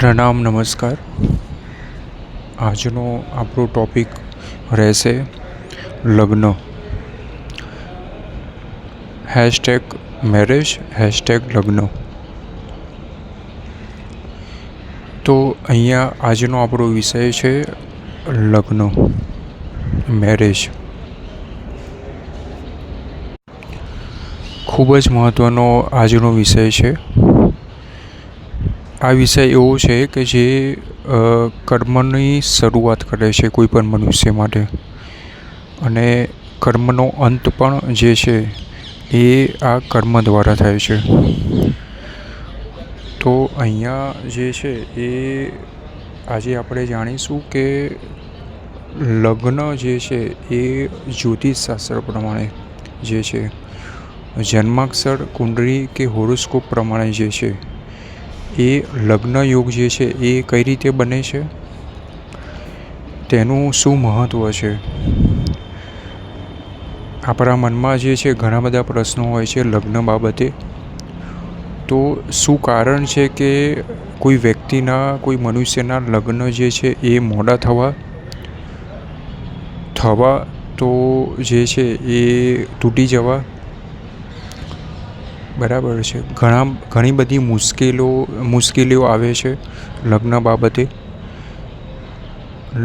પ્રણામ નમસ્કાર। આજનો આપણો ટોપિક રહેશે લગ્ન। #મેરેજ #લગ્ન। તો અહીંયા આજનો આપણો વિષય છે લગ્ન, મેરેજ। ખૂબ જ મહત્ત્વનો આજનો વિષય છે। આ વિષય એવો છે કે જે કર્મની શરૂઆત કરે છે કોઈ પણ મનુષ્ય માટે, અને કર્મનો અંત પણ જે છે એ આ કર્મ દ્વારા થાય છે। તો અહીંયા જે છે એ આજે આપણે જાણીશું કે લગ્ન જે છે એ જ્યોતિષશાસ્ત્ર પ્રમાણે જે છે, જન્માક્ષર કુંડળી કે હોરોસ્કોપ પ્રમાણે જે છે એ લગ્ન યોગ જે છે એ કઈ રીતે બને છે, તેનું શું મહત્ત્વ છે। આપણા મનમાં જે છે ઘણા બધા પ્રશ્નો હોય છે લગ્ન બાબતે। તો શું કારણ છે કે કોઈ વ્યક્તિના, કોઈ મનુષ્યના લગ્ન જે છે એ મોડા થવા તો જે છે એ તૂટી જવા, બરાબર છે। ઘણી બધી મુશ્કેલીઓ આવે છે લગ્ન બાબતે,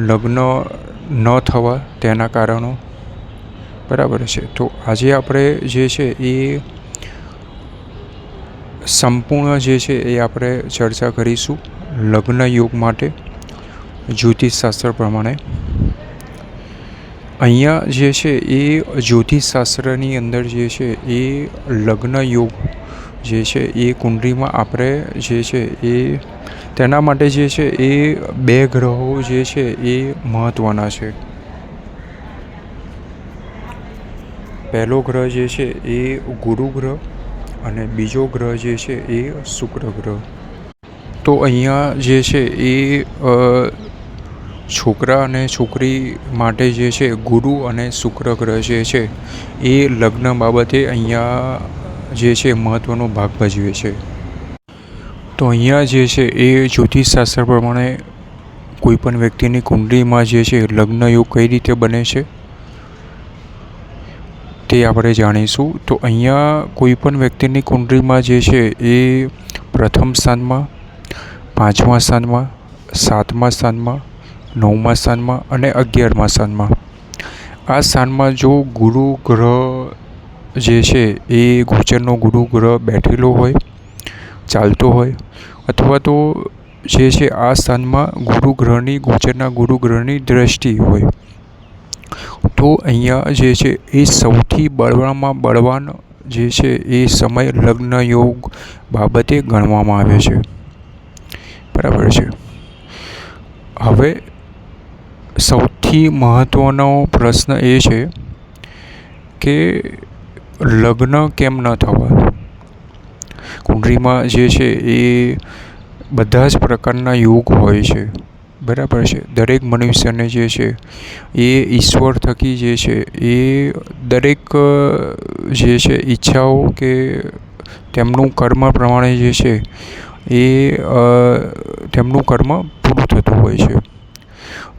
લગ્ન ન થવા તેના કારણો, બરાબર છે। તો આજે આપણે જે છે એ સંપૂર્ણ જે છે એ આપણે ચર્ચા કરીશું લગ્ન યોગ માટે જ્યોતિષશાસ્ત્ર પ્રમાણે। અહીંયા જે છે એ જ્યોતિષશાસ્ત્રની અંદર જે છે એ લગ્ન યોગ જે છે એ કુંડળીમાં આપણે જે છે એ તેના માટે જે છે એ 2 ગ્રહો જે છે એ મહત્ત્વના છે। પહેલો ગ્રહ જે છે એ ગુરુ ગ્રહ અને બીજો ગ્રહ જે છે એ શુક્ર ગ્રહ। તો અહીંયા જે છે એ છોકરા અને છોકરી માટે જે છે ગુરુ અને શુક્ર ગ્રહ જે છે એ લગ્ન બાબતે અહીંયા જે છે મહત્ત્વનો ભાગ ભજવે છે। તો અહીંયા જે છે એ જ્યોતિષશાસ્ત્ર પ્રમાણે કોઈપણ વ્યક્તિની કુંડળીમાં જે છે લગ્ન યોગ કઈ રીતે બને છે તે આપણે જાણીશું। તો અહીંયા કોઈપણ વ્યક્તિની કુંડળીમાં જે છે એ પ્રથમ સ્થાનમાં, 5મા સ્થાનમાં, 7મા સ્થાનમાં, 9મા સ્થાનમાં અને 11મા સ્થાનમાં, આ સ્થાનમાં જો ગુરુ ગ્રહ જે છે એ ગોચરનો ગુરુ ગ્રહ બેઠેલો હોય, ચાલતો હોય, અથવા તો જે છે આ સ્થાનમાં ગોચરના ગુરુ ગ્રહની દ્રષ્ટિ હોય, તો અહીંયા જે છે એ સૌથી બળવાન જે છે એ સમય લગ્ન યોગ બાબતે ગણવામાં આવે છે, બરાબર છે। હવે સૌથી મહત્ત્વનો પ્રશ્ન એ છે કે લગ્ન કેમ ન થવા। કુંડળીમાં જે છે એ બધા જ પ્રકારના યોગ હોય છે, બરાબર છે। દરેક મનુષ્યને જે છે એ ઈશ્વર થકી જે છે એ દરેક જે છે ઈચ્છાઓ કે તેમનું કર્મ પ્રમાણે જે છે એ તેમનું કર્મ પૂરું થતું હોય છે।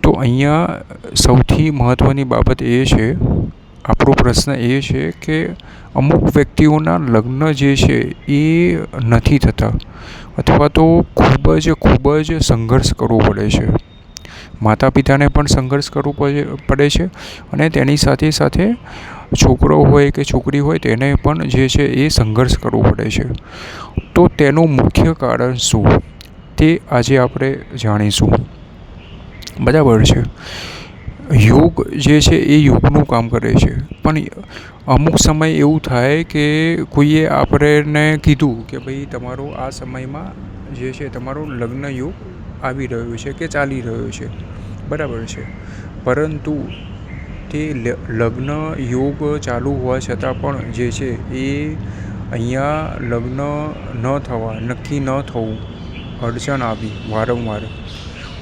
તો અહીંયા સૌથી મહત્ત્વની બાબત એ છે, આપણો પ્રશ્ન એ છે કે અમુક વ્યક્તિઓના લગ્ન જે છે એ નથી થતા, અથવા તો ખૂબ જ સંઘર્ષ કરવો પડે છે। માતા પિતાને પણ સંઘર્ષ કરવો પડે છે, અને તેની સાથે છોકરો હોય કે છોકરી હોય તેને પણ જે છે એ સંઘર્ષ કરવો પડે છે। તો તેનું મુખ્ય કારણ શું તે આજે આપણે જાણીશું, બરાબર છે। યોગ જે છે એ યોગનું કામ કરે છે, પણ અમુક સમય એવું થાય કે કોઈએ આપણને કીધું કે ભાઈ તમારો આ સમયમાં જે છે તમારો લગ્ન યોગ આવી રહ્યો છે કે ચાલી રહ્યો છે, બરાબર છે। પરંતુ તે લગ્ન યોગ ચાલુ હોવા છતાં પણ જે છે એ અહીંયા લગ્ન ન થવા, નક્કી ન થવું, અડચણ આવી વારંવાર,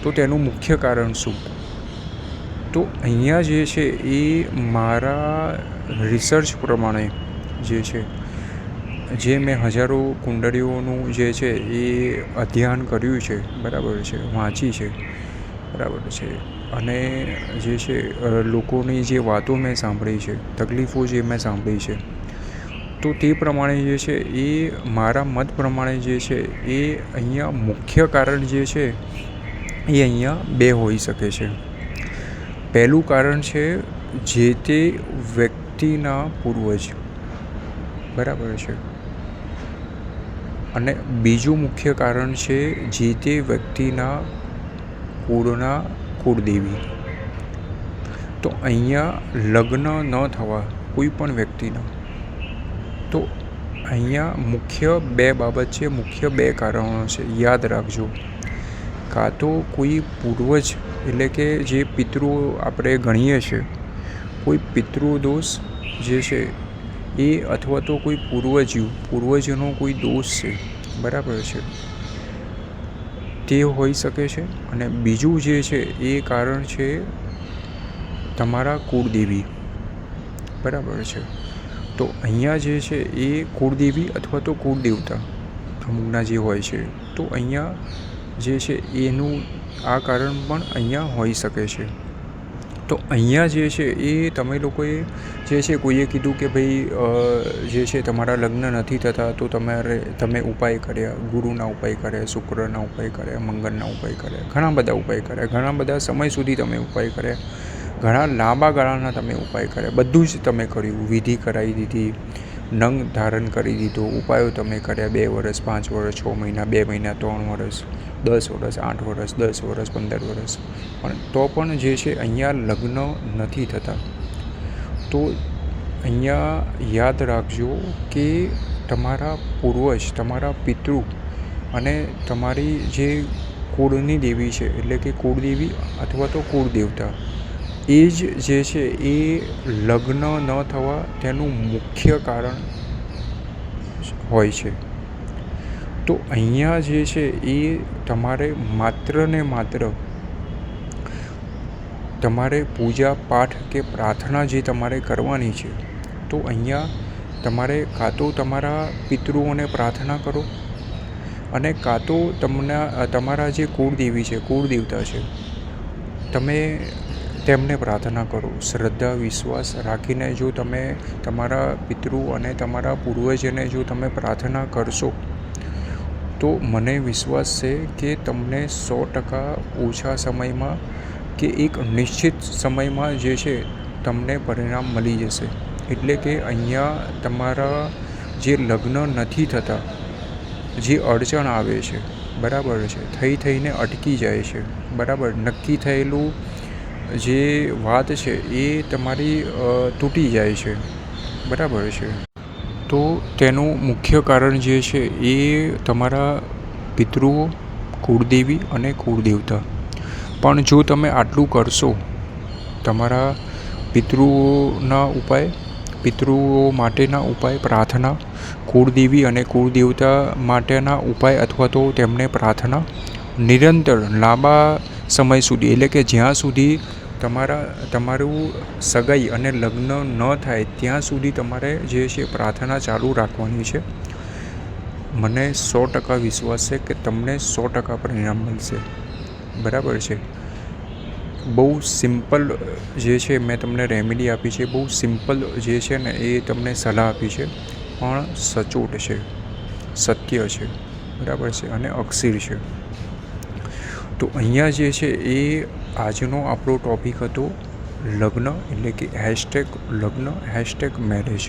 તો તેનું મુખ્ય કારણ શું। તો અહીંયા જે છે એ મારા રિસર્ચ પ્રમાણે જે છે જે મેં હજારો કુંડળીઓનું જે છે એ અધ્યયન કર્યું છે, બરાબર છે, વાંચી છે, બરાબર છે, અને જે છે લોકોની જે વાતો મેં સાંભળી છે, તકલીફો જે મેં સાંભળી છે, તો તે પ્રમાણે જે છે એ મારા મત પ્રમાણે જે છે એ અહીંયા મુખ્ય કારણ જે છે એ અહીંયા બે હોઈ શકે છે. પહેલું કારણ છે જે તે વ્યક્તિના પૂર્વજ, બરાબર છે, અને બીજું મુખ્ય કારણ છે જે તે વ્યક્તિના કુળના કુળદેવી. તો અહીંયા લગ્ન ન થવા કોઈ પણ વ્યક્તિના, તો અહીંયા મુખ્ય બે બાબત છે, મુખ્ય બે કારણો છે, યાદ રાખજો. કાં તો કોઈ પૂર્વજ એટલે કે જે પિતૃઓ આપણે ગણીએ છીએ, કોઈ પિતૃ દોષ જે છે એ, અથવા તો કોઈ પૂર્વજનો કોઈ દોષ છે, બરાબર છે, તે હોઈ શકે છે. અને બીજું જે છે એ કારણ છે તમારા કુળદેવી, બરાબર છે. તો અહીંયા જે છે એ કુળદેવી અથવા તો કુળદેવતા અમુકના જે હોય છે, તો અહીંયા જે છે એનું આ કારણ પણ અહીંયા હોઈ શકે છે. તો અહીંયા જે છે એ તમે લોકોએ જે છે કોઈએ કીધું કે ભાઈ જે છે તમારા લગ્ન નથી થતા, તો તમે ઉપાય કર્યા, ગુરુના ઉપાય કર્યા, શુક્રના ઉપાય કર્યા, મંગળના ઉપાય કર્યા, ઘણા બધા ઉપાય કર્યા, ઘણા બધા સમય સુધી તમે ઉપાય કર્યા, ઘણા લાંબા ગાળાના તમે ઉપાય કર્યા, બધું જ તમે કર્યું, વિધિ કરાવી દીધી, નંગ ધારણ કરી દીધો, ઉપાયો તમે કર્યા 2 વર્ષ, 5 વર્ષ, 6 મહિના, 2 મહિના, 3 વર્ષ, 10 વર્ષ, 8 વર્ષ, 10 વર્ષ, 15 વર્ષ, પણ તો પણ જે છે અહીંયા લગ્ન નથી થતા. તો અહીંયા યાદ રાખજો કે તમારા પૂર્વજ, તમારા પિતૃ અને તમારી જે કુળની દેવી છે, એટલે કે કુળદેવી અથવા તો કુળદેવતા, એ જ જે છે એ લગ્ન ન થવા તેનું મુખ્ય કારણ હોય છે. તો અહીંયા જે છે એ તમારે માત્ર ને માત્ર તમારે પૂજા પાઠ કે પ્રાર્થના જે તમારે કરવાની છે, તો અહીંયા તમારે કાં તો તમારા પિતૃઓને પ્રાર્થના કરો, અને કાં તો તમારા જે કુળદેવી છે, કુળદેવતા છે, તમે તેમને પ્રાર્થના કરો. શ્રદ્ધા વિશ્વાસ રાખીને જો તમે તમારા પિતૃ અને તમારા પૂર્વજને જો તમે પ્રાર્થના કરશો, તો મને વિશ્વાસ છે કે તમને 100% ઓછા સમયમાં કે એક નિશ્ચિત સમયમાં જે છે તમને પરિણામ મળી જશે. એટલે કે અહીંયા તમારા જે લગ્ન નથી થતા, જે અડચણ આવે છે, બરાબર છે, થઈને અટકી જાય છે, બરાબર, નક્કી થયેલું જે વાત છે એ તમારી તૂટી જાય છે, બરાબર છે. તો તેનું મુખ્ય કારણ જે છે એ તમારા પિતૃઓ, કુળદેવી અને કુળદેવતા. પણ જો તમે આટલું કરશો, તમારા પિતૃઓના ઉપાય, પિતૃઓ માટેના ઉપાય, પ્રાર્થના, કુળદેવી અને કુળદેવતા માટેના ઉપાય અથવા તો તેમને પ્રાર્થના નિરંતર લાંબા સમય સુધી, એટલે કે જ્યાં સુધી તમારું સગાઈ અને લગ્ન ન થાય ત્યાં સુધી તમારે જે છે પ્રાર્થના ચાલુ રાખવાની છે. મને 100% વિશ્વાસ છે કે તમને 100% પરિણામ મળશે, બરાબર છે. બહુ સિમ્પલ જે છે મેં તમને રેમેડી આપી છે, બહુ સિમ્પલ જે છે ને એ તમને સલાહ આપી છે, પણ સચોટ છે, સત્ય છે, બરાબર છે, અને અક્ષીર છે. તો અહીંયા જે છે એ આજનો આપણો ટૉપિક હતો લગ્ન, એટલે કે #લગ્ન #મેરેજ.